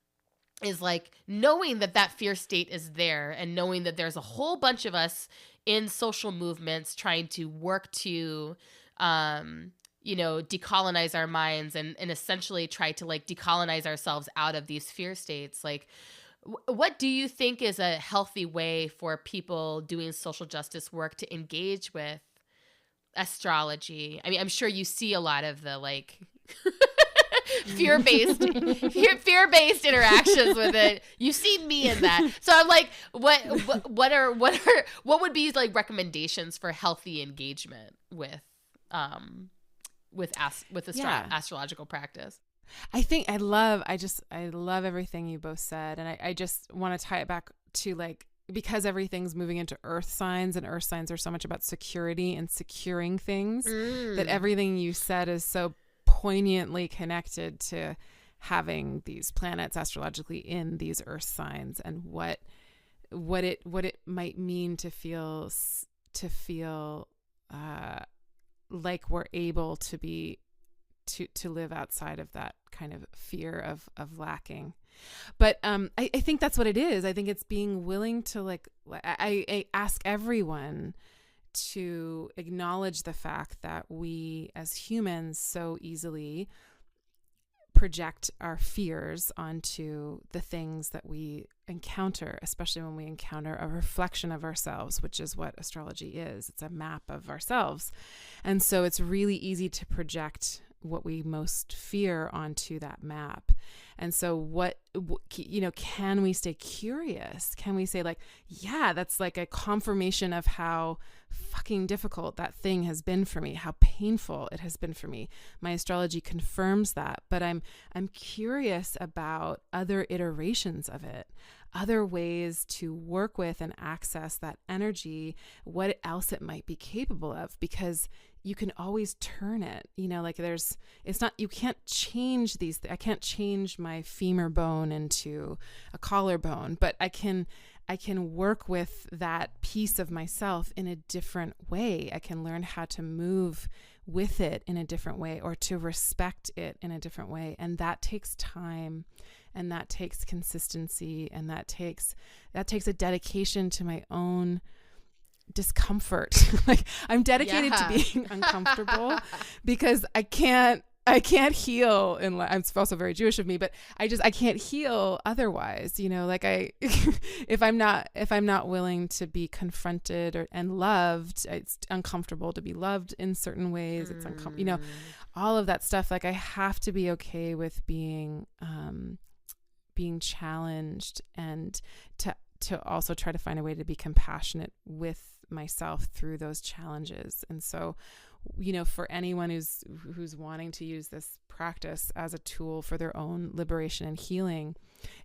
Speaker 2: is like knowing that that fear state is there, and knowing that there's a whole bunch of us in social movements trying to work to, you know, decolonize our minds and essentially try to, like, decolonize ourselves out of these fear states. Like, what do you think is a healthy way for people doing social justice work to engage with astrology? I mean, I'm sure you see a lot of the, like, fear-based interactions with it. You've seen me in that. So I'm like, what would be, like, recommendations for healthy engagement with astrological practice?
Speaker 1: I love everything you both said. And I just want to tie it back to, like, because everything's moving into earth signs, and earth signs are so much about security and securing things, that everything you said is so poignantly connected to having these planets astrologically in these earth signs, and what it might mean to feel like we're able to live outside of that kind of fear of lacking. But I think that's what it is. I think it's being willing to, like, I ask everyone to acknowledge the fact that we as humans so easily project our fears onto the things that we encounter, especially when we encounter a reflection of ourselves, which is what astrology is. It's a map of ourselves. And so it's really easy to project what we most fear onto that map. And so can we stay curious? Can we say, like, yeah, that's like a confirmation of how fucking difficult that thing has been for me, how painful it has been for me. My astrology confirms that, but I'm curious about other iterations of it, other ways to work with and access that energy, what else it might be capable of, because you can always turn it, you know, like you can't change I can't change my femur bone into a collarbone, but I can work with that piece of myself in a different way. I can learn how to move with it in a different way, or to respect it in a different way. And that takes time, and that takes consistency, and that takes a dedication to my own discomfort. Like, I'm dedicated to being uncomfortable because I can't I can't heal. And I'm also very Jewish of me, but I can't heal otherwise, like if I'm not willing to be confronted and loved, it's uncomfortable to be loved in certain ways. It's uncomfortable, all of that stuff. Like I have to be okay with being challenged, and to also try to find a way to be compassionate with myself through those challenges. And so, for anyone who's wanting to use this practice as a tool for their own liberation and healing,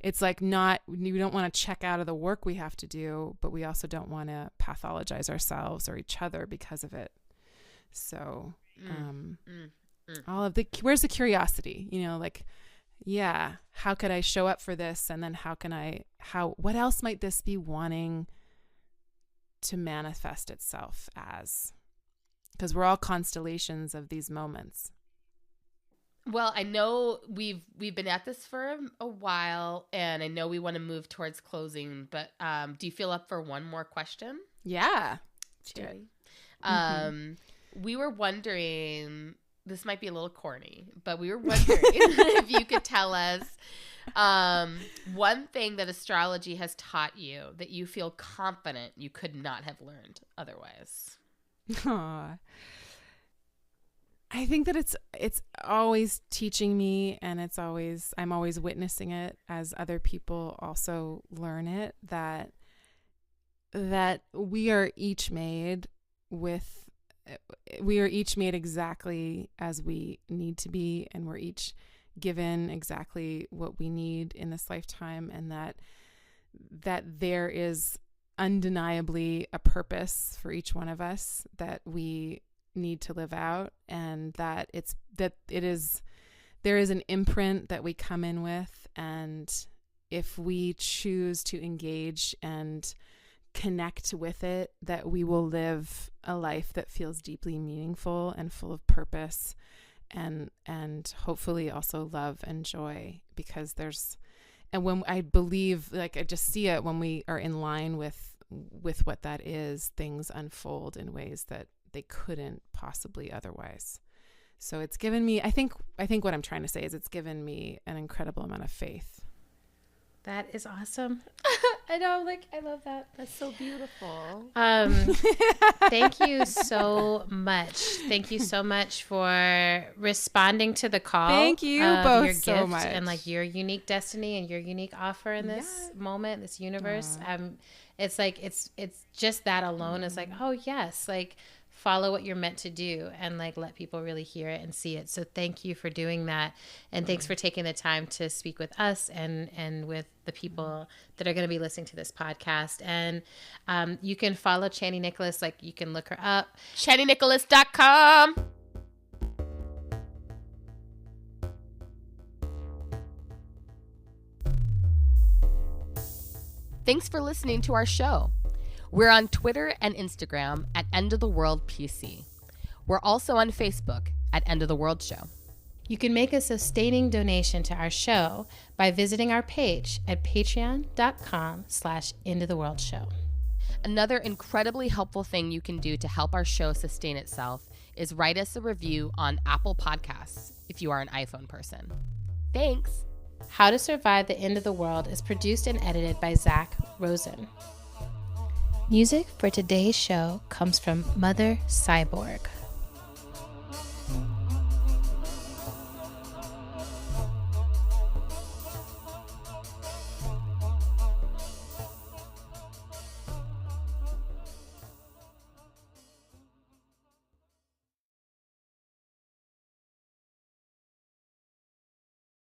Speaker 1: it's like we don't want to check out of the work we have to do, but we also don't want to pathologize ourselves or each other because of it. So, where's the curiosity, how could I show up for this? And then what else might this be wanting to manifest itself as? Because we're all constellations of these moments.
Speaker 2: Well, I know we've been at this for a while, and I know we want to move towards closing, but do you feel up for one more question?
Speaker 1: Yeah.
Speaker 2: We were wondering, this might be a little corny, but we were wondering if you could tell us one thing that astrology has taught you that you feel confident you could not have learned otherwise.
Speaker 1: Aww. I think that it's always teaching me, and I'm always witnessing it as other people also learn it, that we are each made exactly as we need to be, and we're each given exactly what we need in this lifetime, and that there is undeniably a purpose for each one of us that we need to live out, and that there is an imprint that we come in with, and if we choose to engage and connect with it, that we will live a life that feels deeply meaningful and full of purpose, and hopefully also love and joy, because and when I believe, I just see it, when we are in line with what that is, things unfold in ways that they couldn't possibly otherwise. So it's given me, I think what I'm trying to say is it's given me an incredible amount of faith.
Speaker 3: That is awesome. I know, I love that.
Speaker 2: That's so beautiful.
Speaker 3: Thank you so much. Thank you so much for responding to the call.
Speaker 1: Thank you both your so much.
Speaker 3: And your unique destiny and your unique offer in this moment, this universe. It's it's just that alone is oh yes, follow what you're meant to do, and let people really hear it and see it. So thank you for doing that, and thanks for taking the time to speak with us and with the people that are going to be listening to this podcast. And you can follow Chani Nicholas, you can look her up,
Speaker 2: ChaniNicholas.com. Thanks for listening to our show. We're on Twitter and Instagram at End of the World PC. We're also on Facebook at End of the World Show.
Speaker 3: You can make a sustaining donation to our show by visiting our page at patreon.com/endoftheworldshow.
Speaker 2: Another incredibly helpful thing you can do to help our show sustain itself is write us a review on Apple Podcasts if you are an iPhone person. Thanks.
Speaker 3: How to Survive the End of the World is produced and edited by Zach Rosen. Music for today's show comes from Mother Cyborg.